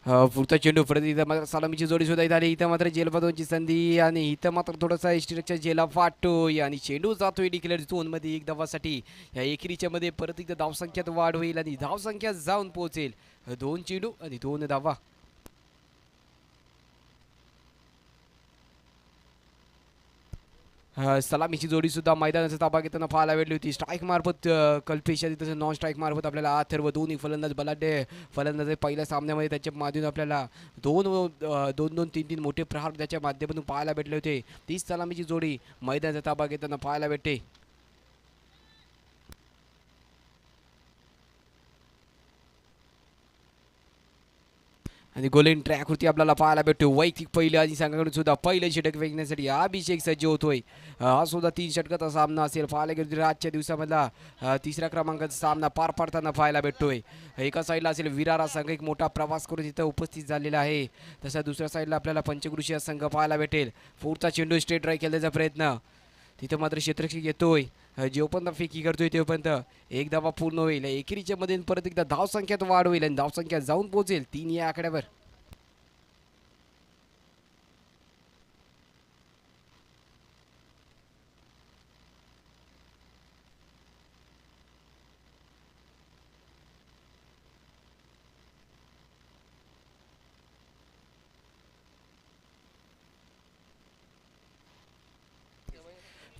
पुढचा चेंडू परत इथं मात्र सलामीची जोडी सुद्धा इथं आली. इथं मात्र जेलबदोंची संधी आणि इथं मात्र थोडासा इष्टिरच्या जेला फाटतोय आणि चेंडू जातोय डिक्लेअर झोनमध्ये एक धावासाठी. या एकेरीच्या मध्ये परत एकदा धावसंख्यात वाढ होईल आणि धावसंख्या जाऊन पोहोचेल 2 चेंडू आणि 2 धावा. सलामीची जोडी सुद्धा मैदानाचा ताबा घेताना पाहायला भेटली होती. स्ट्राईक मार्फत कल्पेश आणि तसं नॉन स्ट्राईक मार्फत आपल्याला अथर्व दोन्ही फलंदाज बलाढ्य फलंदाज पहिल्या सामन्यामध्ये त्याच्या माध्यमातून आपल्याला दोन दोन तीन तीन मोठे प्रहार त्याच्या माध्यमातून पाहायला भेटले होते. तीच सलामीची जोडी मैदानाचा ताबा घेताना पाहायला भेटते. आणि गोलिंग ट्रॅकवरती आपल्याला पाहायला भेटतो. वैयक्तिक पहिलं आणि संघाकडून सुद्धा पहिलं षटक फेकण्यासाठी अभिषेक सज्ज होतोय. हा सुद्धा 3 षटकाचा सामना असेल. पाहायला गेलो तर आजच्या दिवसामधला तिसऱ्या क्रमांकाचा सामना पार पाडताना पाहायला भेटतोय. एका साईडला असेल विरार संघ एक मोठा प्रवास करून इथं उपस्थित झालेला आहे. तसा दुसऱ्या साईडला आपल्याला पंचकृषी संघ पाहायला भेटेल. पुढचा चेंडू स्ट्रेट ड्राईव्ह खेळण्याचा प्रयत्न तिथं मात्र क्षेत्ररक्षक येतोय. जोपर्यंत फेकी करतोय तोपर्यंत एक धावा पूर्ण होईल. एकेरीच्या मध्ये परत एकदा धावसंख्यात वाढ होईल आणि धावसंख्या जाऊन पोहोचेल 3 या आकड्यावर.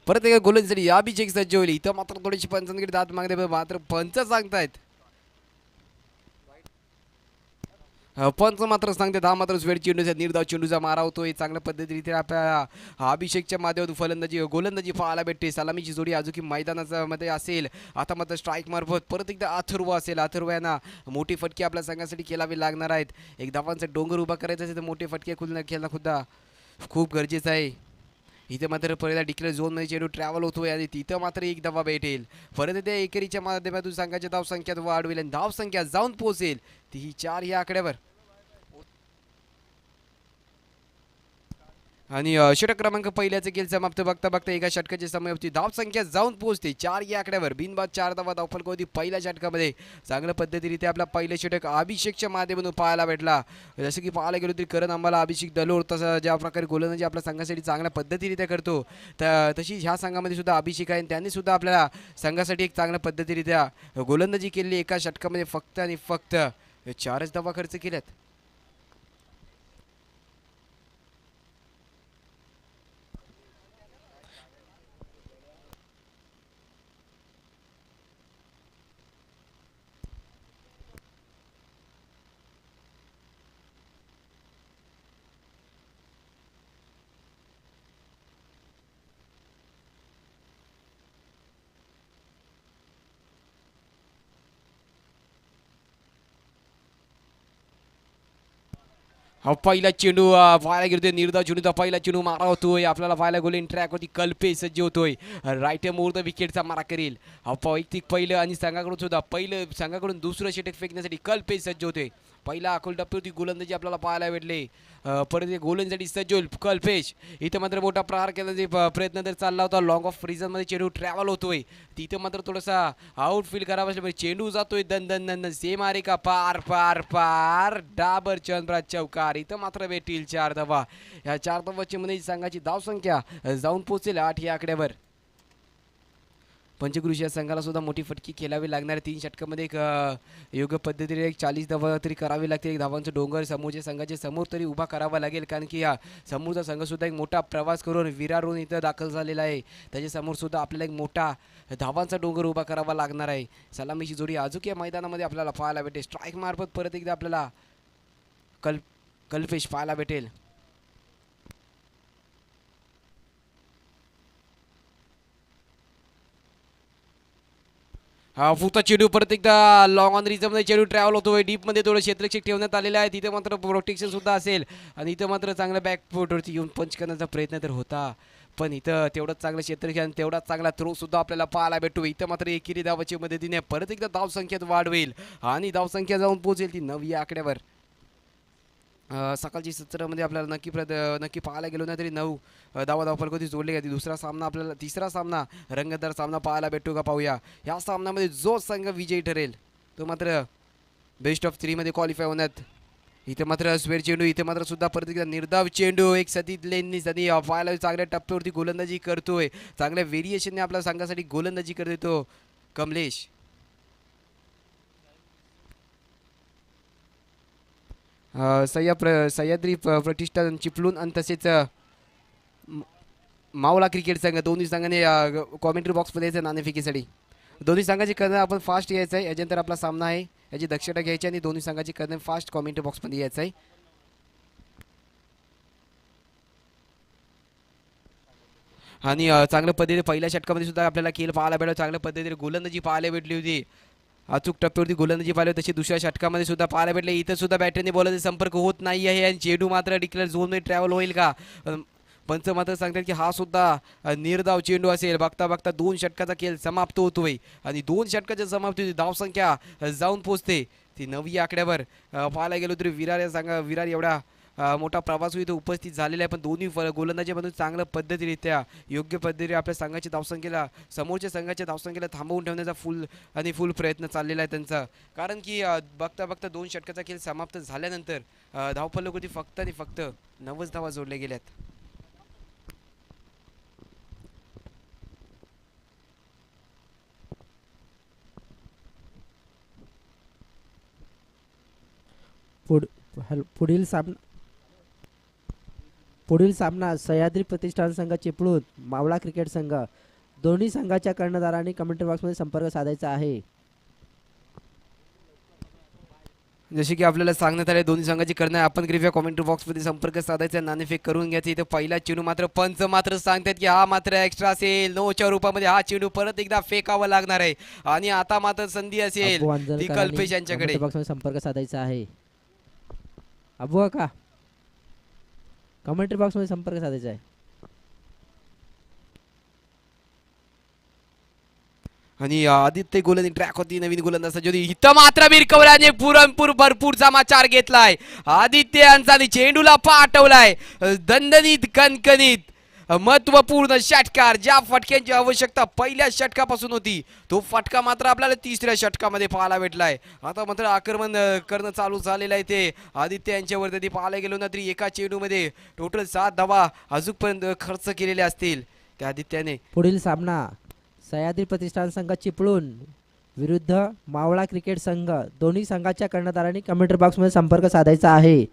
परत एका गोलंदाजी अभिषेक सज्ज होईल. इथं मात्र थोडीशी पंचांकडे दाद मागते मात्र पंच सांगतायत. पंच मात्र सांगतात हा मात्र स्वेड चेंडूचा निर्धाव चेंडूचा मारा होतोय. चांगल्या पद्धतीने आपल्या अभिषेकच्या माध्यमातून फलंदाजी गोलंदाजी पाहायला भेटते. सलामीची जोडी अजून की मैदानाचा मध्ये असेल. आता मात्र स्ट्राईक मार्फत परत एकदा अथर्व असेल. अथर्व यांना मोठी फटके आपल्या संघासाठी खेळावे लागणार आहेत. एक धावांचा डोंगर उभा करायचा असेल तर मोठे फटके खेळणं सुद्धा खूप गरजेचं आहे. इथं मात्र पहिला डिक्लेअर झोनमध्ये चेंडू ट्रॅव्हल होतोय आणि तिथं मात्र एक धावा भेटेल. परत त्या एकेरीच्या माध्यमातून संघाच्या धावसंख्यात वाढ होईल आणि धावसंख्या जाऊन पोहोचेल ती 4 या आकड्यावर. आणि षटक क्रमांक पहिल्याचे खेळ समाप्त बघता बघता एका षटकाची समाप्ती धावसंख्या जाऊन पोहोचते 4 या आकड्यावर. बिनबाद 4 धावा धावफलक होती पहिल्या षटकामध्ये. चांगल्या पद्धतीने आपला पहिलं षटक अभिषेकच्या माध्यमातून पाहायला भेटला. जसं की पाहायला गेलो तरी करण आम्हाला अभिषेक दलोर तसं ज्या प्रकारे गोलंदाजी आपल्या संघासाठी चांगल्या पद्धतीने करतो तशी ह्या संघामध्ये सुद्धा अभिषेक आहे. त्यांनी सुद्धा आपल्याला संघासाठी एक चांगल्या पद्धतीने गोलंदाजी केली. एका षटकामध्ये फक्त आणि फक्त 4च धावा खर्च केल्यात. हा पहिला चेंडू पाहायला गेलो निर्धाव चेंडूचा पहिला चेंडू मारा होतोय. आपल्याला पाहायला गोलिंग ट्रॅकवरती कल्पेश सज्ज होतोय. राईट मुहूर्त विकेटचा मारा करेल. हा वैयक्तिक पहिलं आणि संघाकडून सुद्धा पहिलं संघाकडून दुसरं षटक फेकण्यासाठी कल्पेश सज्ज होते. पहिला अकोल टप्प्यावरती गोलंदाजी आपल्याला पाहायला भेटले. परत गोलंदाजी सज्ज होईल कल्पेश. इथं मात्र मोठा प्रहार केल्याचा प्रयत्न तर चालला होता. लॉंग ऑफ मध्ये चेंडू ट्रॅव्हल होतोय. तिथं मात्र थोडासा आउट फील करावा असल्यामुळे चेंडू जातोय दन दन दन दन सेम आरे का पार पार पार डाबर चंद्रात चौकार. इथं मात्र भेटील 4 धावा. या 4 धावाची मध्ये संघाची धावसंख्या जाऊन पोहोचेल 8 या आकड्यावर. पंचकृषी या संघाला सुद्धा मोठी फटकी खेळावी लागणार. 3 षटकामध्ये एक योग्य पद्धतीने एक 40 धावा तरी करावी लागते. एक धावांचा डोंगर समोरच्या संघाच्या समोर तरी उभा करावा लागेल. कारण की या समोरचा संघ सुद्धा एक मोठा प्रवास करून विरारून इथं दाखल झालेला आहे. त्याच्यासमोर सुद्धा आपल्याला एक मोठा धावांचा डोंगर उभा करावा लागणार आहे. सलामीची जोडी अजून या मैदानामध्ये आपल्याला पाहायला भेटेल. स्ट्राईक मार्फत परत एकदा आपल्याला कल्पेश पाहायला भेटेल. हा पुढचा चेंडू परत एकदा लॉंग ऑन रिझममध्ये चेंडू ट्रॅव्हल होतोय. डीपमध्ये थोडं क्षेत्ररक्षक ठेवण्यात आलेलं आहे. तिथे मात्र प्रोटेक्शन सुद्धा असेल आणि इथं मात्र चांगलं बॅक फुटवरती येऊन पंच करण्याचा प्रयत्न तर होता. पण इथं तेवढंच चांगलं क्षेत्ररक्षक आणि तेवढाच चांगला थ्रो सुद्धा आपल्याला पाहायला भेटतो. इथं मात्र एकेरी धावाच्या मदतीने परत एकदा धावसंख्येत वाढ होईल आणि धावसंख्या जाऊन पोहोचेल ती 9 या आकड्यावर. सकाळची सत्रामध्ये आपल्याला नक्की पाहायला गेलो नाही तरी 9 धावफलक जोडले गेले. दुसरा सामना आपल्याला तिसरा सामना रंगतदार सामना पाहायला भेटतो का पाहूया. या सामन्यामध्ये जो संघ विजयी ठरेल तो मात्र बेस्ट ऑफ 3 मध्ये क्वालिफाय होण्यात इथे मात्र स्वेर चेंडू, इथे मात्र सुद्धा परत एकदा निर्धाव चेंडू, एक सतीत लेननी सनी पाहायला चांगल्या टप्प्यावरती गोलंदाजी करतोय, चांगल्या व्हेरिएशनने आपल्या संघासाठी गोलंदाजी करतोय तो कमलेश. सह्याद्री प्रतिष्ठान चिपळूण आणि तसेच मावळा क्रिकेट संघ दोन्ही संघाने कॉमेंट्री बॉक्समध्ये यायचं नाणेफेकीसाठी. दोन्ही संघाची करणं आपण फास्ट यायचं आहे, याच्यानंतर आपला सामना आहे याची दक्षता घ्यायची आणि दोन्ही संघाची करणं फास्ट कॉमेंट्री बॉक्समध्ये यायचं आहे. आणि चांगल्या पद्धतीने पहिल्या षटकामध्ये सुद्धा आपल्याला खेळ पाहायला भेटला, चांगल्या पद्धतीने गोलंदाजी पाहायला भेटली होती, अचूक टप्प्यावरती गोलंदाजी पाहिली तशी दुसऱ्या षटकामध्ये सुद्धा पाहायला भेटले. इथं सुद्धा बॅटरने बॉलरचा संपर्क होत नाही आहे आणि चेंडू मात्र डिक्लेअर झोनमध्ये ट्रॅव्हल होईल का. पंच मात्र सांगतात की हा सुद्धा निर्धाव चेंडू असेल. बघता बघता 2 षटकाचा खेळ समाप्त होतोय आणि 2 षटकाच्या समाप्ती धावसंख्या जाऊन पोहोचते ती 9 आकड्यावर. पाहायला गेलो तरी विरार एवढा मोठा प्रवास इथं उपस्थित झालेला आहे, पण दोन्ही गोलंदाजीमधून चांगल्या पद्धतीरित्या योग्य पद्धतीने आपल्या संघाच्या धावसंख्येला समोरच्या संघाच्या धावसंख्येला थांबवून ठेवण्याचा फुल प्रयत्न चाललेला आहे त्यांचा. कारण की बघता बघता 2 षटकाचा खेळ समाप्त झाल्यानंतर धावफलकावरती फक्त आणि फक्त 9 धावा जोडल्या गेल्यात. पुढील सामना सह्याद्री प्रतिष्ठान संघ चिपळूण मावळा क्रिकेट संघ दोन्ही संघाच्या कर्णधारांनी कमेंट्री बॉक्समध्ये संपर्क साधायचा आहे. जसे की आपल्याला सांगण्यात आले दोन्ही संघाची करणं आपण कृपया कॉमेंट्री बॉक्समध्ये संपर्क साधायचा, नाणेफेक करून घ्यायचं. इथे पहिला चेंडू मात्र पंच मात्र सांगतात की हा मात्र एक्स्ट्रा असेल, 9च्या रूपामध्ये हा चेंडू परत एकदा फेकावा लागणार आहे आणि आता मात्र संधी असेल ती कल्पेश यांच्याकडे. बॉक्समध्ये संपर्क साधायचा आहे. अबू का कमेंट्री बॉक्समध्ये संपर्क साधायचा आहे. आणि आदित्य गोलंदाजी ट्रॅक होती नवीन गोलंदाज ज्योती, इथं मात्र बिरकवल्याने भरपूर समाचार घेतलाय आदित्य यांचा आणि चेंडूला पाठवलाय. दणदणीत कणकणीत महत्वपूर्ण षटकार, ज्या फटक्यांची आवश्यकता पहिल्या षटकापासून होती तो फटका मात्र आपल्याला 3ऱ्या षटकामध्ये पाहायला भेटलाय. आता मात्र आक्रमण करणं चालू झालेलं आहे ते आदित्य यांच्यावरती. पाहायला गेलो ना तरी एका चेंडूमध्ये टोटल 7 धावा अजूनपर्यंत खर्च केलेले असतील त्या आदित्याने. पुढील सामना सह्याद्री प्रतिष्ठान संघ चिपळूण विरुद्ध मावळा क्रिकेट संघ दोन्ही संघाच्या कर्णधारांनी कमेंट्री बॉक्समध्ये संपर्क साधायचा आहे.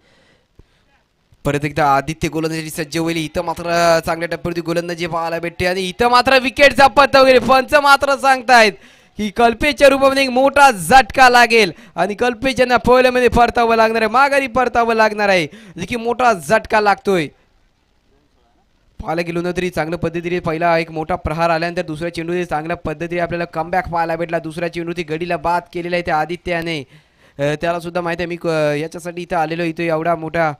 परत एकदा आदित्य गोलंदाजी सज्ज होईल. इथं मात्र चांगल्या टप्प्यावरती गोलंदाजी पाहायला भेटते आणि इथं मात्र विकेटचा पत्ता वगैरे पंच मात्र सांगतायत की कल्पेशच्या रूपामध्ये एक मोठा झटका लागेल आणि कल्पेश यांना पहिल्यामध्ये परतावं लागणार आहे, माघारी परतावं लागणार आहे, जे की मोठा झटका लागतोय. पाहायला गेलो ना तरी चांगल्या पद्धतीने पहिला एक मोठा प्रहार आल्यानंतर दुसऱ्या चेंडूने चांगल्या पद्धतीने आपल्याला कमबॅक पाहायला भेटला. दुसऱ्या चेंडूची गडीला बाद केलेला आहे त्या आदित्याने. त्याला सुद्धा माहिती आहे मी याच्यासाठी इथं आलेलो, इथं एवढा मोठा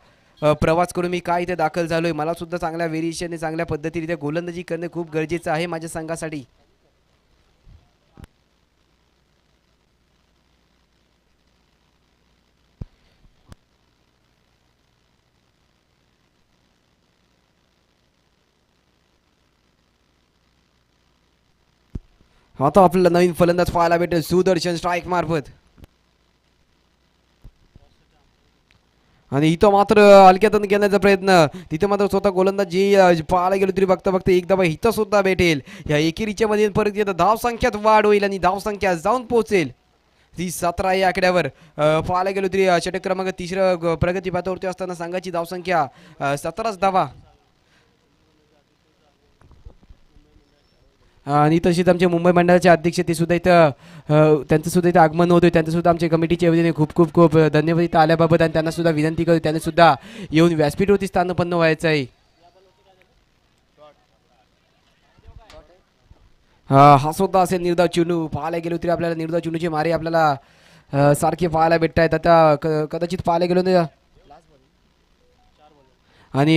प्रवास करून मी काय इथे दाखल झालोय, मला सुद्धा चांगल्या व्हेरिएशनने चांगल्या पद्धतीने गोलंदाजी करणे खूप गरजेचं आहे माझ्या संघासाठी. आता आपल्याला नवीन फलंदाज पाहायला भेटेल सुदर्शन स्ट्राईक मार्फत. आणि इथं मात्र हलक्यातून घेण्याचा प्रयत्न, तिथं मात्र स्वतः गोलंदाज जी पाहायला गेलो तरी बघता बघता एक धावा इथं सुद्धा भेटेल. या एकेरीच्या मध्ये परत येतं धावसंख्यात वाढ होईल आणि धावसंख्या जाऊन पोहोचेल ती 17 या आकड्यावर. पाहायला गेलो तरी षटक क्रमांक 3 प्रगती पथावरती असताना संघाची धावसंख्या 17च धावा. आणि तशीच आमचे मुंबई मंडळाचे अध्यक्ष ते सुद्धा इथं त्यांचं सुद्धा इथं आगमन होतोय. त्यांचं सुद्धा आमच्या कमिटीच्या वतीने खूप धन्यवाद इथं आल्याबाबत आणि त्यांना सुद्धा विनंती करतो त्यांनी सुद्धा येऊन व्यासपीठवरती स्थानपन्न व्हायचं आहे. हा सुद्धा असेल निर्धाव चेंडू. पाहायला गेलो तरी आपल्याला निर्धाव चेंडूचे मारे आपल्याला सारखे पाहायला भेटत आहेत. आता कदाचित पाहायला गेलो ना आणि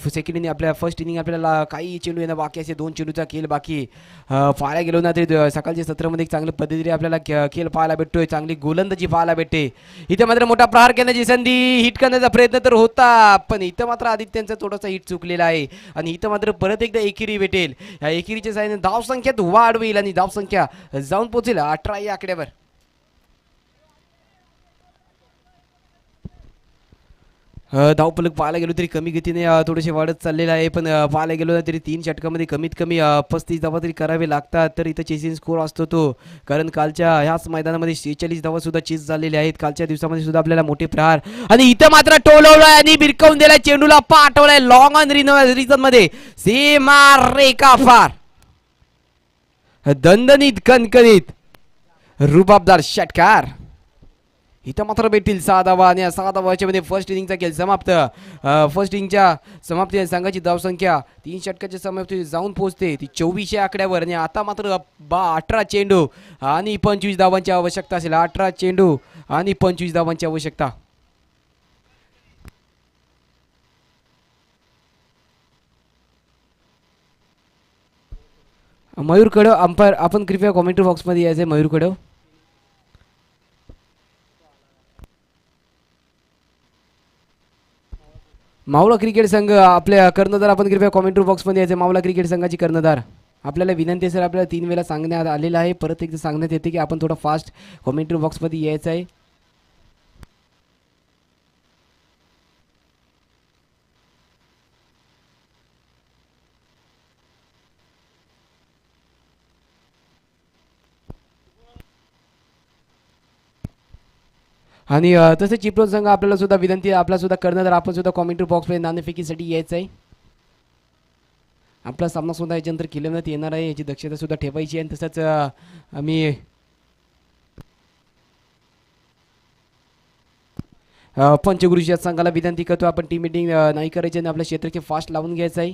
सेकंड इनिंग आपल्या फर्स्ट इनिंग आपल्याला काही चेंडू येणं बाकी असे 2 चेंडूचा खेळ बाकी. पाहायला गेलो ना तरी सकाळच्या सत्रामध्ये चांगल्या पद्धतीने आपल्याला खेळ पाहायला भेटतोय, चांगली गोलंदाजी पाहायला भेटते. इथे मात्र मोठा प्रहार करण्याची संधी, हिट करण्याचा प्रयत्न तर होता पण इथं मात्र आदित्यांचा थोडासा हिट चुकलेला आहे आणि इथं मात्र परत एकदा एकेरी भेटेल. या एकेरीच्या साहाय्याने धावसंख्यात वाढ होईल आणि धावसंख्या जाऊन पोहोचेल 18 या आकड्यावर. धावफलक पाहायला गेलो तरी कमी गतीने थोडेसे वाढत चाललेलं आहे, पण पाहायला गेलो ना तरी 3 षटकामध्ये कमीत कमी 35 धावा तरी करावे लागतात, तर इथं चेसिंग स्कोर असतो तो. कारण कालच्या ह्याच मैदानामध्ये 46 धावा सुद्धा चेस झालेल्या आहेत कालच्या दिवसामध्ये सुद्धा आपल्याला मोठे प्रहार. आणि इथं मात्र टोलवलाय आणि भिरकवून दिलाय, चेंडूला पाठवलाय लॉंग ऑन रिजन मध्ये, सीमा रेखा फार दणदणीत कणकणीत रुबाबदार षटकार. इथं मात्र भेटतील 6 धावा आणि 6 धावाच्या मध्ये फर्स्ट इनिंगचा खेळ समाप्त. फर्स्ट इनिंगच्या समाप्ती संघाची धावसंख्या 3 षटकाच्या समाप्ती जाऊन पोहोचते ती 24 आकड्यावर. आणि आता मात्र 18 चेंडू आणि 25 धावांची आवश्यकता असेल. 18 चेंडू आणि 25 धावांची आवश्यकता. मयूर कडव अंपायर, आपण कृपया कॉमेंट्री बॉक्समध्ये यायचं. मयूर कडव, मावळा क्रिकेट संघ आपल्या कर्णधार, आपण कृपया कॉमेंट्री बॉक्समध्ये यायचे. मावळा क्रिकेट संघाची कर्णधार, आपल्याला विनंती आहे सर, आपल्याला 3 वेळा सांगण्यात आलेलं आहे, परत एकदा सांगण्यात येते की आपण थोडं फास्ट कॉमेंट्री बॉक्समध्ये यायचं आहे. आणि तसे चिपळूण संघ आपल्याला सुद्धा विनंती आहे, आपला सुद्धा कर्णधार आपण सुद्धा कॉमेंट्री बॉक्समध्ये नाणेफेकीसाठी यायचं आहे. आपला सामना सुद्धा याच्यानंतर खेळवण्यात येणार आहे, याची दक्षता सुद्धा ठेवायची आहे. तसंच आम्ही पंचगुरुच्या संघाला विनंती करतो, आपण टीम मिटिंग नाही करायची आणि आपल्या क्षेत्राचे फास्ट लावून घ्यायचं आहे.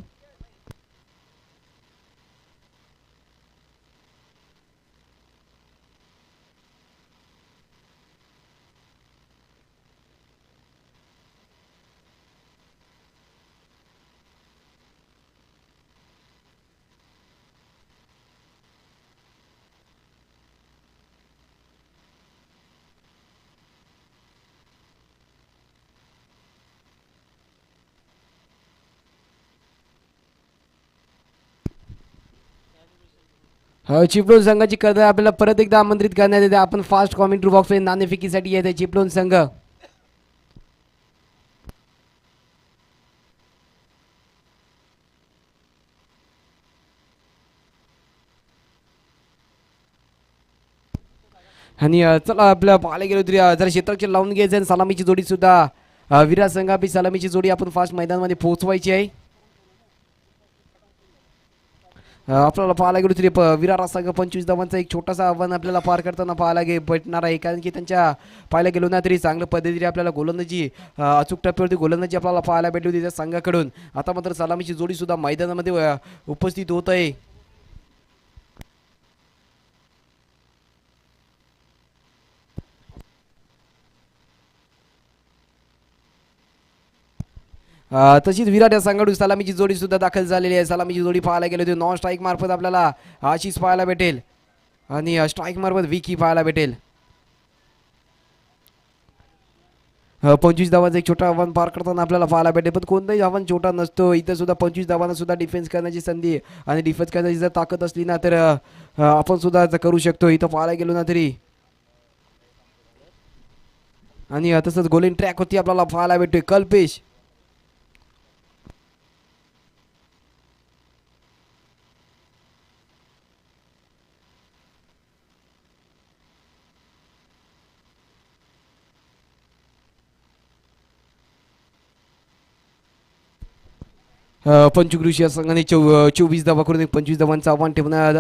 चिपळूण संघाची कर्णधार आपल्याला परत एकदा आमंत्रित करण्यात येते, आपण फास्ट कॉमेंट्री बॉक्समध्ये नाणेफेकीसाठी येत आहे. चिपळूण संघ आणि चला आपल्या पाहायला गेलो तरी जरा क्षेत्राचे लावून घ्यायचं आणि सलामीची जोडी सुद्धा विराट संघापी सलामीची जोडी आपण फास्ट मैदानामध्ये पोहोचवायची आहे. आपल्याला पाहायला गेलो तरी विराट संघ 25 धावांचा एक छोटासा आव्हान आपल्याला पार करताना पाहायला भेटणार आहे, कारण की त्यांच्या पाहायला गेलो ना तरी चांगल्या पद्धतीने आपल्याला गोलंदाजी अचूक टप्प्यावरती गोलंदाजी आपल्याला पाहायला भेटली होती त्या संघाकडून. आता मात्र सलामीची जोडी सुद्धा मैदानामध्ये उपस्थित होत आहे. तशीच विराट या संघाडून सलामीची जोडी सुद्धा दाखल झालेली आहे. सलामीची जोडी पाहायला गेली होती नॉन स्ट्राईक मार्फत आपल्याला आशिष पाहायला भेटेल आणि स्ट्राईक मार्फत विकी पाहायला भेटेल. 25 धावांचं एक छोटा आव्हान पार करताना आपल्याला पाहायला भेटेल, पण कोणताही आव्हान छोटा नसतो. इथं सुद्धा 25 धावांना सुद्धा डिफेन्स करण्याची संधी आणि डिफेन्स करण्याची जर ताकद असली ना तर आपण सुद्धा करू शकतो. इथं पाहायला गेलो ना तरी आणि तसंच गोलिंग ट्रॅक होती आपल्याला पाहायला भेटतोय कल्पेश. पंचकृषी या संघाने 24 धावा करून 25 धावांचं आव्हान ठेवण्यात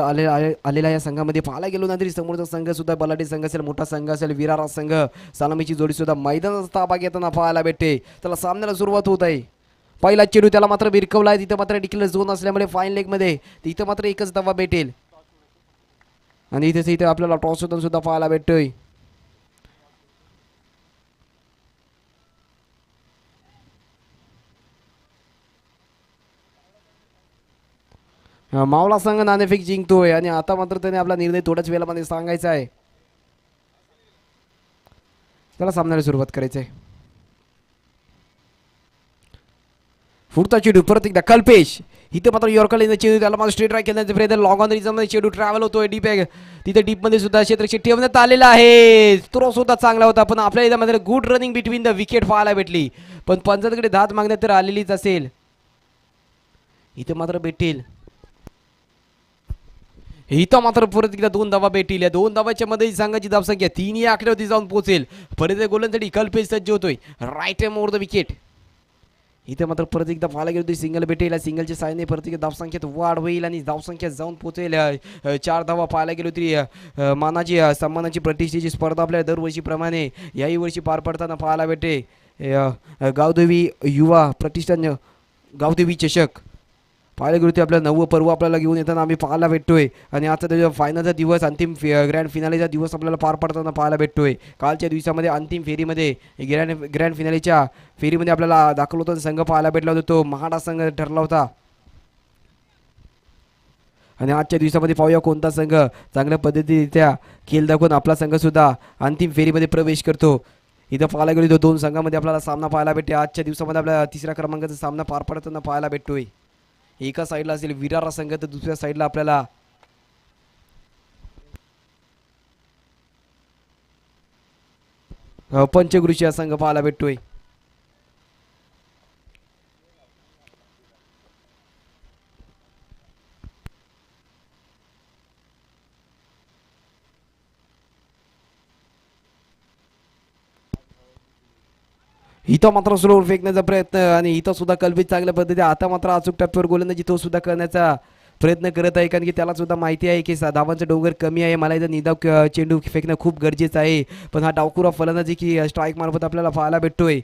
आलेला या संघामध्ये पाहायला गेलो ना तरी समोरचा संघ सुद्धा बलाढ्य संघ असेल, मोठा संघ असेल, विरार संघ सलामीची जोडी सुद्धा मैदानाचा ताबा घेताना पाहायला भेटते. त्याला सामन्याला सुरुवात होत आहे. पहिला चेंडू त्याला मात्र भिरकवला आहे, तिथं मात्र डिक्लेअर झोन असल्यामुळे फाईन लेगमध्ये तिथं मात्र एकच धावा भेटेल आणि इथे आपल्याला टॉस होताना सुद्धा पाहायला भेटतोय. मावळा संघ नाणेफेक जिंकतोय आणि आता मात्र त्याने आपला निर्णय थोड्याच वेळामध्ये सांगायचा आहे. त्याला सामन्याला सुरुवात करायची आहे. पुढचा चेंडू परत एकदा कल्पेश, इथे मात्र यॉर्कर लाईन चेंडू त्याला मात्र स्ट्रेट राईट खेळण्याचा प्रयत्न लॉंग ऑन रिजनमध्ये चेंडू ट्रॅव्हल होतोय डीप आहे तिथे डीपमध्ये सुद्धा क्षेत्ररक्षक ठेवण्यात आलेला आहे थ्रो सुद्धा चांगला होता पण आपल्या इथे मात्र good running between the wicket पाहायला भेटली पण पंचांकडे धात मागण्यात तर आलेलीच असेल इथे मात्र भेटेल इथं मात्र परत एकदा 2 धावा भेटतील या 2 धावाच्या मध्ये संघाची धावसंख्या 3 या आकड्यावरती जाऊन पोहोचेल परत गोलंदाजी कल्पेश सज्ज होतोय right arm over the wicket इथे मात्र परत एकदा पाहायला गेलो सिंगल भेटेल सिंगलच्या साहाय्याने परत एकदा धावसंख्येत वाढ होईल आणि धावसंख्या जाऊन पोहोचेल 4 धावा पाहायला गेलो तरी मानाची सन्मानाची प्रतिष्ठेची स्पर्धा आपल्या दरवर्षीप्रमाणे याही वर्षी पार पडताना पाहायला भेटे गावदेवी युवा प्रतिष्ठान गावदेवी चषक पाहायला गेलो ते आपल्या 9वं पर्व आपल्याला घेऊन येताना आम्ही पाहायला भेटतोय आणि आजचा त्याचा फायनलचा दिवस अंतिम ग्रँड फिनालेचा दिवस आपल्याला पार पडताना पाहायला भेटतोय कालच्या दिवसामध्ये अंतिम फेरीमध्ये ग्रँड फिनालेच्या फेरीमध्ये आपल्याला दाखल होता संघ पाहायला भेटला होता तो महाडा संघ ठरला होता आणि आजच्या दिवसामध्ये पाहूया कोणता संघ चांगल्या पद्धतीरित्या खेळ दाखवून आपला संघ सुद्धा अंतिम फेरीमध्ये प्रवेश करतो इथं पाहायला गेलो तो 2 संघामध्ये आपल्याला सामना पाहायला भेटते आजच्या दिवसामध्ये आपल्याला 3ऱ्या क्रमांकाचा सामना पार पडताना पाहायला भेटतोय एका साईडला असेल विरारा संघ तर दुसऱ्या साईडला आपल्याला पंचकृषी हा संघ पाहायला भेटतोय इथं मात्र स्लोवर फेकण्याचा प्रयत्न आणि इथं सुद्धा कल्पित चांगल्या पद्धतीने आता मात्र अचूक टप्प्यावर गोलंदाजी तो सुद्धा करण्याचा प्रयत्न करत आहे कारण की त्याला सुद्धा माहिती आहे की धावांचा डोंगर कमी आहे मला इथं निदाव चेंडू फेकणं खूप गरजेचं आहे पण हा डावकुरा फलंदाजी की स्ट्राईक मार्फत आपल्याला पाहायला भेटतोय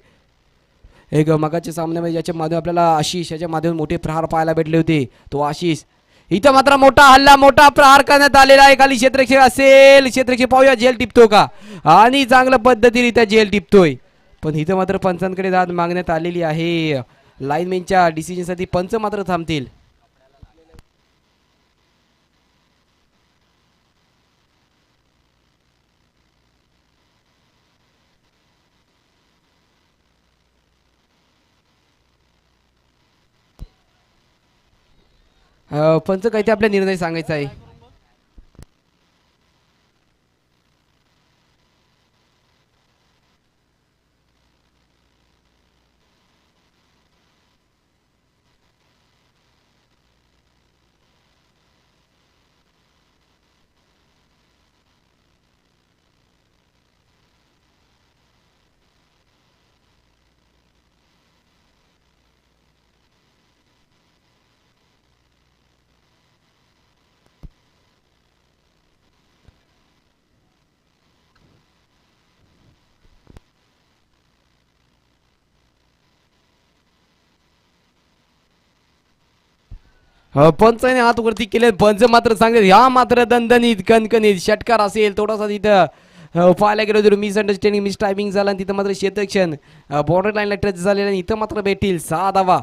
एक मगाच्या सामन्यामध्ये ज्याच्या माध्यम आपल्याला आशिष याच्या माध्यमातून मोठे प्रहार पाहायला भेटले होते तो आशिष इथं मात्र मोठा हल्ला मोठा प्रहार करण्यात आलेला आहे खाली क्षेत्ररक्षक असेल क्षेत्ररक्षक पाहूया झेल टिपतो का आणि चांगल्या पद्धतीने झेल टिपतोय पण इथं मात्र पंचांकडे दाद मागण्यात आलेली आहे लाईनमॅनच्या डिसिजनसाठी पंच मात्र थांबतील पंच काय ते आपला निर्णय सांगायचा आहे पंचाने हात वरती केले पंच मात्र सांगतात ह्या मात्र दणदणीत कणकणीत षटकार असेल थोडासा तिथं पाहायला गेलो तर मिसअंडरस्टँडिंग मिस टायमिंग झाला आणि तिथं मात्र क्षेत्रक्षण बॉर्डर लाईनला टच झालेला आणि इथं मात्र भेटतील 6 धावा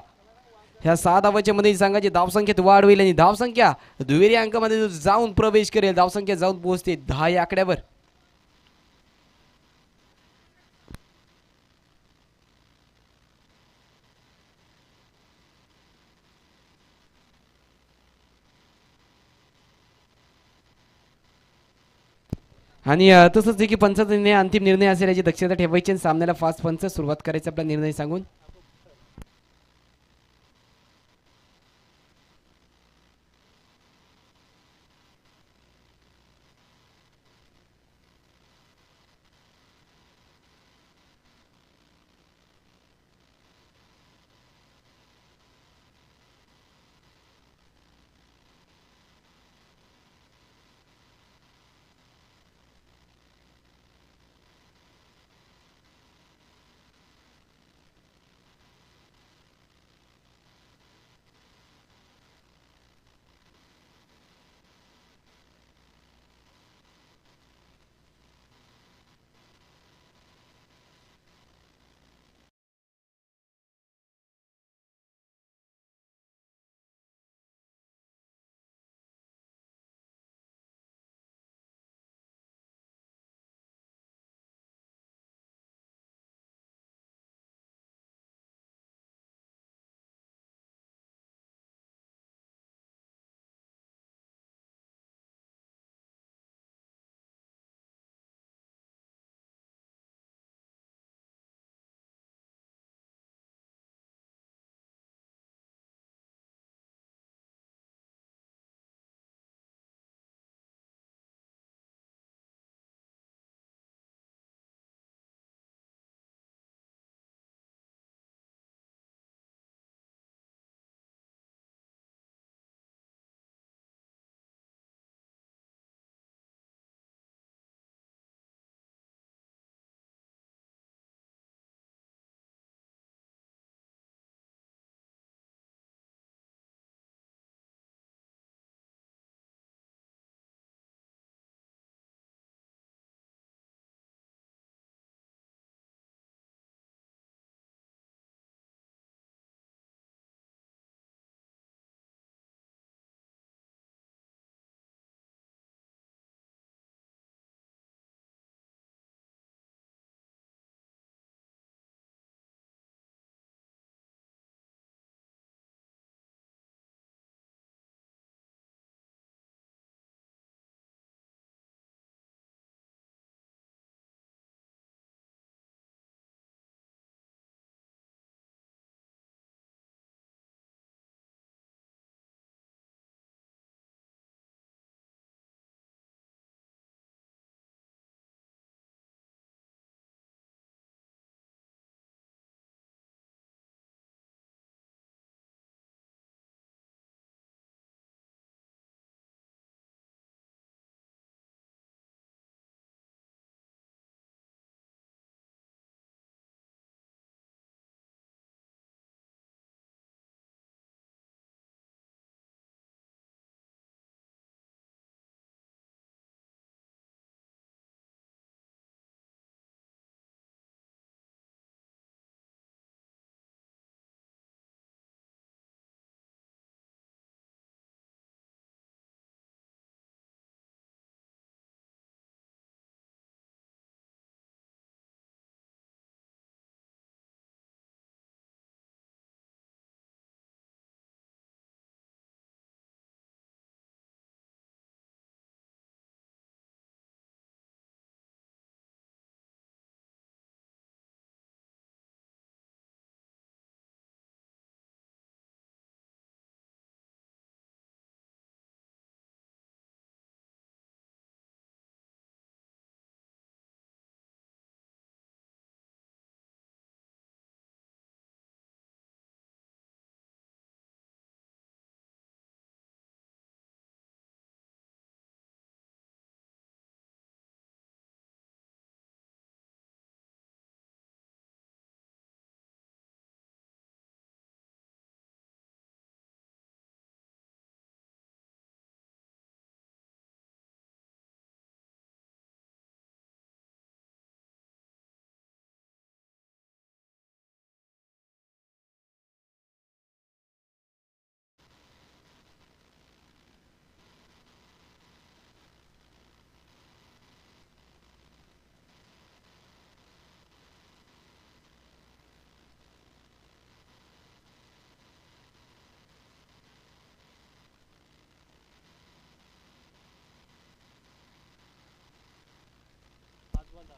ह्या 6 धावाच्या मध्ये संघाची धावसंख्येत वाढ होईल आणि धावसंख्या दुहेरी अंकामध्ये जाऊन प्रवेश करेल धावसंख्या जाऊन पोहोचते 10 या आकड्यावर आणि तसंच आहे की पंचाचा निर्णय अंतिम निर्णय असेल याची दक्षता ठेवायची आणि सामन्याला फास्ट पंच सुरुवात करायचा आपला निर्णय सांगून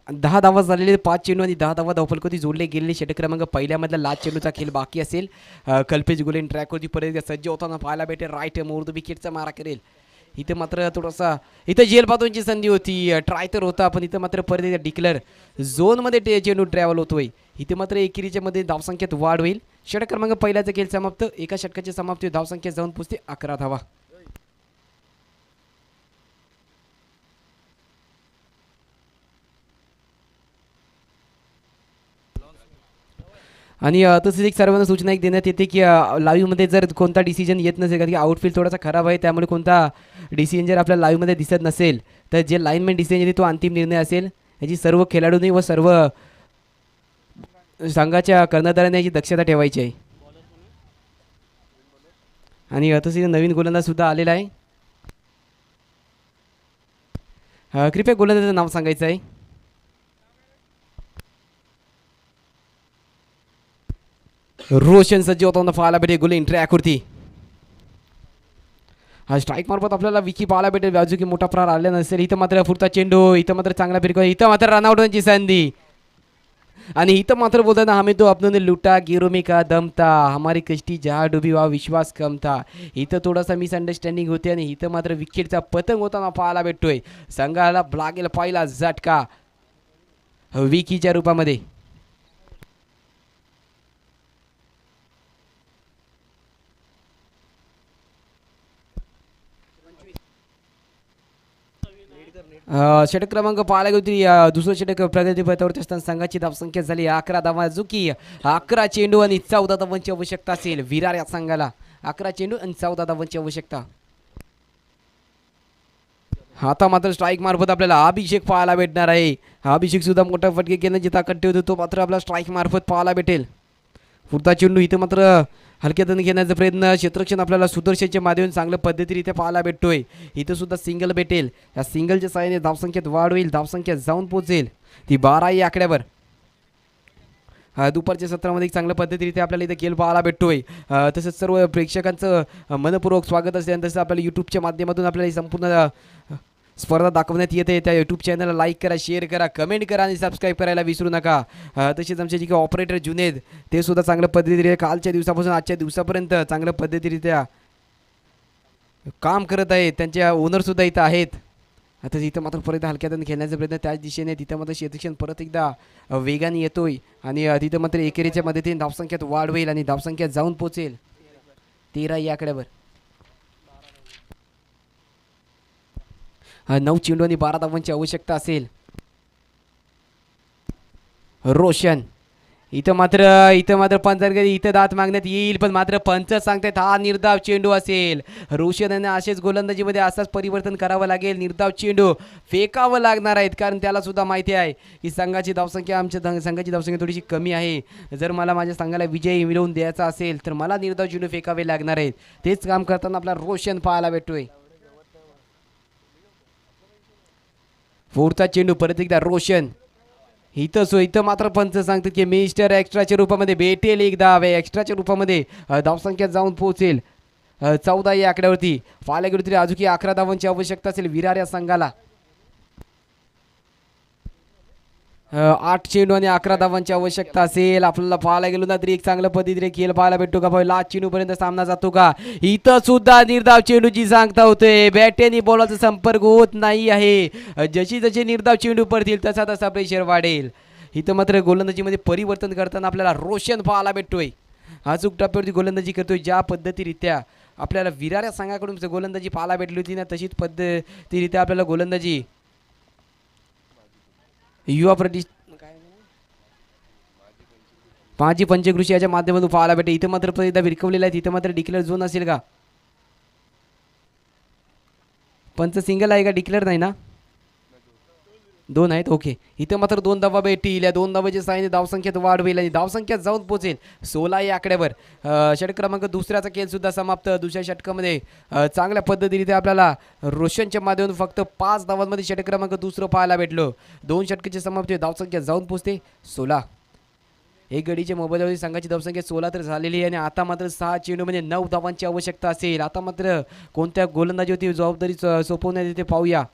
10 धावा झालेले 5 चेंडू आणि 10 धावा धावफलकावरती जोडले गेलेले षटक क्रमांक पहिल्यामधला लास्ट चेंडूचा खेळ बाकी असेल. कल्पेश गोलेन ट्रॅकवरती परत एकदा सज्ज होताना पाहायला भेटेल. राईट मोर द विकेटचा मारा करेल. इथं मात्र थोडासा इथं जेल पातोंची संधी होती. ट्राय तर होता पण इथं मात्र परत एकदा डिक्लेअर झोनमध्ये चेंडू ट्रॅव्हल होतोय. इथे मात्र एकेरीच्या मध्ये धावसंख्येत वाढ होईल. षटक क्रमांक पहिल्याचा खेळ समाप्त. एका षटकाची समाप्ती धावसंख्या जाऊन पोचते 11 धावा. आणि तसंच एक सर्वांना सूचना एक देण्यात येते की लाईव्हमध्ये जर कोणता डिसिजन येत नसेल कारण की आउटफील्ड थोडासा खराब आहे त्यामुळे कोणता डिसिजन जर आपल्या लाईव्हमध्ये दिसत नसेल तर जे लाईनमॅन डिसिजन येते तो अंतिम निर्णय असेल. याची सर्व खेळाडूंनी व सर्व संघाच्या कर्णधारांनी याची दक्षता ठेवायची आहे. आणि तसंच नवीन गोलंदाज सुद्धा आलेला आहे. कृपया गोलंदाजाचं नाव सांगायचं आहे. रोशन सज्ज होताना पाहायला भेटेल. गोलिंग ट्रॅकवरती हा स्ट्राईक मार्फत आपल्याला विकी पाहायला भेटेल. बाजू की मोठा प्रहार आला नसेल. इथं मात्र पुढचा चेंडू. इथं मात्र चांगला फिरको. इथं मात्र रनआउट होण्याची संधी. आणि इथं मात्र बोलताना हमें तो अपनों लुटा गिरो में का दम था हमारी कष्टी जहा डुबी वा विश्वास कम था. इथं थोडासा मिसअंडरस्टँडिंग होते आणि इथं मात्र विकेटचा पतंग होताना पाहायला भेटतोय. संघाला लागेल पहिला झटका विकीच्या रूपामध्ये. षटक क्रमांक पाहायला गेली दुसरं षटक प्रगतीपथावरती असताना संघाची धावसंख्या झाली 11 धावा. जो की 11 चेंडू आणि 14 धावांची आवश्यकता असेल विरार या संघाला. 11 चेंडू आणि 14 धावांची आवश्यकता. आता मात्र स्ट्राईक मार्फत आपल्याला अभिषेक पाहायला भेटणार आहे. अभिषेक सुद्धा मोठा फटके घेण्याची ताकद ठेवतो. तो मात्र आपला स्ट्राईक मार्फत पाहायला भेटेल. पुढचा चेंडू इथं मात्र हलक्यातून घेण्याचा प्रयत्न. क्षेत्ररक्षण आपल्याला सुदर्शनच्या माध्यमातून चांगल्या पद्धतीने पाहायला भेटतोय. इथं सुद्धा सिंगल भेटेल. या सिंगलच्या सहाय्याने धावसंख्येत वाढ होईल. धावसंख्या जाऊन पोहोचेल ती 12 या आकड्यावर. दुपारच्या सत्रामध्ये चांगल्या पद्धतीने आपल्याला इथं खेळ पाहायला भेटतोय. तसंच सर्व प्रेक्षकांचं मनपूर्वक स्वागत असते. आणि तसं आपल्याला यूट्यूबच्या माध्यमातून आपल्याला संपूर्ण स्पर्धा दाखवण्यात येते. त्या यूट्यूब चॅनलला लाईक करा, शेअर करा, कमेंट करा आणि सबस्क्राईब करायला विसरू नका. तसेच आमचे जे काही ऑपरेटर जुनेद ते सुद्धा चांगल्या पद्धतीने कालच्या दिवसापासून आजच्या दिवसापर्यंत चांगल्या पद्धतीरित्या काम करत आहेत. त्यांच्या ओनरसुद्धा इथं आहेत. आता इथं मात्र परत हलक्यातून खेळण्याचा प्रयत्न त्याच दिशेने. तिथं मात्र क्षेत्ररक्षण परत एकदा वेगाने येतोय. आणि तिथं मात्र एकेरीच्या मदतीने धावसंख्येत वाढ होईल आणि धावसंख्या जाऊन पोचेल 13 या आकड्यावर. 9 चेंडू आणि 12 धावांची आवश्यकता असेल. रोशन इथं मात्र पंच इथं दात मागण्यात येईल पण मात्र पंच सांगतात हा निर्धाव चेंडू असेल. रोशन यांना असेच गोलंदाजीमध्ये असाच परिवर्तन करावं लागेल. निर्धाव चेंडू फेकावं लागणार आहेत कारण त्याला सुद्धा माहिती आहे की संघाची धावसंख्या आमच्या संघाची धावसंख्या थोडीशी कमी आहे. जर मला माझ्या संघाला विजय मिळवून द्यायचा असेल तर मला निर्धाव चेंडू फेकावे लागणार आहेत. तेच काम करताना आपला रोशन पाहायला भेटतोय. पुढचा चेंडू परत एकदा रोशन. इथं मात्र पंच सांगतात की मिस्टर एक्स्ट्राच्या रूपामध्ये भेटेल एक धाव. एक्स्ट्राच्या रूपामध्ये धावसंख्या जाऊन पोहोचेल 14 या आकड्यावरती. पाहायला गेलो तरी अजून 11 धावांची आवश्यकता असेल विरार या संघाला. 8 चेंडू आणि 11 धावांची आवश्यकता असेल. आपल्याला पाहायला गेलो ना तरी एक चांगल्या पद्धतीने खेळ पाहायला भेटतो का भाई. लास्ट चेंडू पर्यंत सामना जातो का. इथं सुद्धा निर्धाव चेंडूची सांगता होते. बॅटने बॉलचा संपर्क होत नाही आहे. जशी जशी निर्धाव चेंडू पडतील तसा तसा प्रेशर वाढेल. इथं मात्र गोलंदाजीमध्ये परिवर्तन करताना आपल्याला रोशन पाहायला भेटतोय. अचूक टप्प्यावरती गोलंदाजी करतोय. ज्या पद्धतीरित्या आपल्याला विरार या संघाकडून गोलंदाजी पाहायला भेटली होती ना तशीच पद्धतीरित्या आपल्याला गोलंदाजी युवा माजी पंचकृषी याच्या माध्यमातून पाहायला भेटेल. इथं मात्र एकदा विरकवलेला आहे. इथं मात्र डिक्लेअर झोन असेल का. पंच सिंगल आहे का डिक्लेअर नाही ना. 2 आहेत ओके. इथं मात्र 2 धावा भेटतील. या 2 धावाच्या साहाय्याने धावसंख्येत वाढ होईल आणि धावसंख्या जाऊन पोहोचेल 16 या आकड्यावर. षटक क्रमांक दुसऱ्याचा खेळ सुद्धा समाप्त. दुसऱ्या षटकामध्ये चांगल्या पद्धतीने आपल्याला रोशनच्या माध्यमातून फक्त 5 धावांमध्ये षटक क्रमांक दुसरं पाहायला भेटलो. 2 षटकाची समाप्ती. धावसंख्या जाऊन पोहोचते 16. एक गडीच्या मोबाईलवरती संघाची धावसंख्या 16 तर झालेली आहे आणि आता मात्र 6 चेंडू म्हणजे 9 धावांची आवश्यकता असेल. आता मात्र कोणत्या गोलंदाजीवरती जबाबदारी सोपवण्यात येते पाहूया.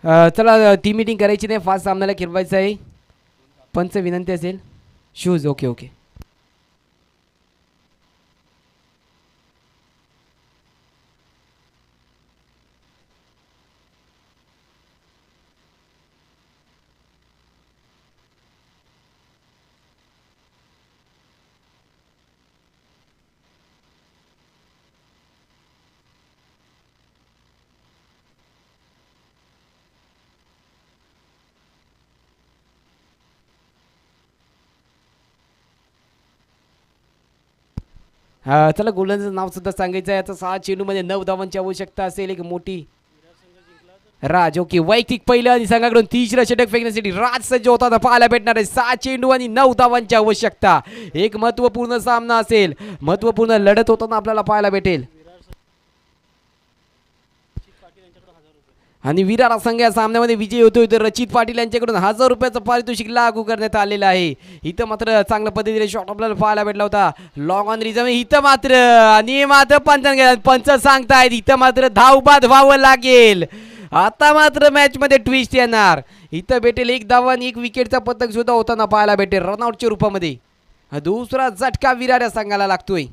चला ती मीटिंग करायची नाही, फास्ट सामन्याला खेळवायचं आहे. पंच विनंती असेल. Shoes okay okay. चला गोलंदाजाचं नाव सुद्धा सांगायचं आहे. आता 6 चेंडूमध्ये 9 धावांची आवश्यकता असेल. एक मोठी राज ओके. वैयक्तिक पहिलं आणि संघाकडून तिसरं षटक फेकण्यासाठी राज सज्ज होता पाहायला भेटणार आहे. 6 चेंडू आणि 9 धावांची आवश्यकता. एक महत्वपूर्ण सामना असेल, महत्वपूर्ण लढत होताना आपल्याला पाहायला भेटेल. आणि विरार संघ या सामन्यामध्ये विजयी होतोय, तर रचित पाटील यांच्याकडून 1000 रुपयाचं पारितोषिक लागू करण्यात आलेलं आहे. इथं मात्र चांगल्या पद्धतीने शॉट आपल्याला पाहायला भेटला होता. लॉंग ऑन रिझर्व इथं मात्र आणि मात्र पंच सांगतायत इथं मात्र धावबाद व्हावं लागेल. आता मात्र मॅच मध्ये ट्विस्ट येणार. इथं भेटेल 1 धाव आणि 1 विकेटचा पतंग सुद्धा होताना पाहायला भेटेल रनआउटच्या रूपामध्ये. दुसरा झटका विरार या संघाला लागतोय.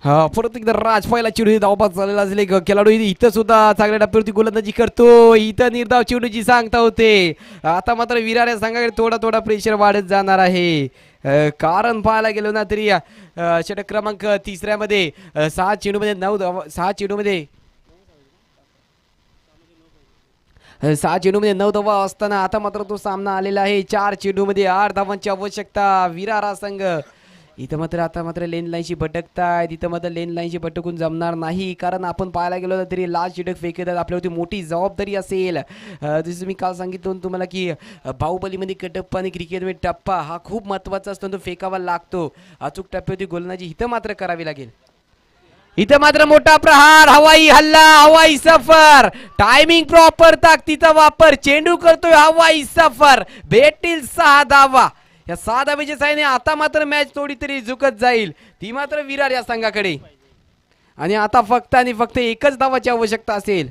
हा परत एकदा राज पहिला चेंडू धावपास झालेला असेल. एक खेळाडू इथं सुद्धा चांगल्या टप्प्यावरती गोलंदाजी करतो. इथं निर्धाव चेंडूची सांगता होते. आता मात्र विरार या संघाकडे थोडा थोडा प्रेशर वाढत जाणार आहे. कारण पाहायला गेलो ना तरी षटक क्रमांक 3 मध्ये 6 चेंडूमध्ये 6 चेंडूमध्ये 9 धावा असताना आता मात्र तो सामना आलेला आहे. 4 चेंडूमध्ये 8 धावांची आवश्यकता. विरार हा संघ इथं मात्र आता मात्र लेन लाईनशी भटकतायत. इथं मात्र लेन लाईनशी भटकून जमणार नाही, कारण आपण पाहायला गेलो तर तरी लास्ट षटक फेकतात आपल्यावरती मोठी जबाबदारी असेल. जसं मी काल सांगितलं तुम्हाला की बाहुबलीमध्ये कटप्पा आणि क्रिकेटमध्ये टप्पा हा खूप महत्त्वाचा असतो, तो फेकावा लागतो. अचूक टप्प्यावरती गोलंदाजी इथं मात्र करावी लागेल. इथं मात्र मोठा प्रहार, हवाई हल्ला, हवाई सफर, टायमिंग प्रॉपर, ताकदीचा वापर, चेंडू करतोय हवाई सफर, भेटतील 6 धावा. या 6 धावेच्या साहाय्याने आता मात्र मॅच थोडी तरी झुकत जाईल, ती मात्र विरार या संघाकडे. आणि आता फक्त आणि फक्त 1च धावाची आवश्यकता असेल.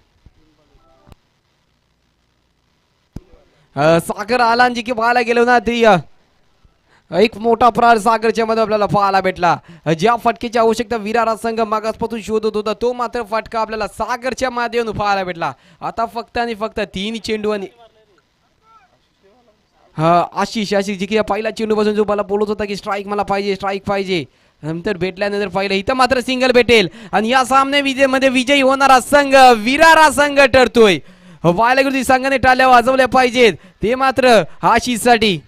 सागर आलांजी की पाहायला गेलो ना ती एक मोठा प्रहार सागरच्या मध्ये आपल्याला पाहायला भेटला. ज्या फटकेची आवश्यकता विरार संघ मागासपासून शोधत होता तो मात्र फटका आपल्याला सागरच्या माध्यमातून पाहायला भेटला. आता फक्त आणि फक्त 3 चेंडू आणि आशिष जी की पहिला चेंडू पासून जो मला बोलत होता की स्ट्राईक मला पाहिजे, स्ट्राईक पाहिजे, नंतर भेटल्यानंतर पाहिलं इथं मात्र सिंगल भेटेल आणि या सामन्यामध्ये विजयी होणारा संघ विरार संघ ठरतोय. वायलाकृती संघाने टाळ्या वाजवल्या पाहिजेत, ते मात्र आशिषसाठी.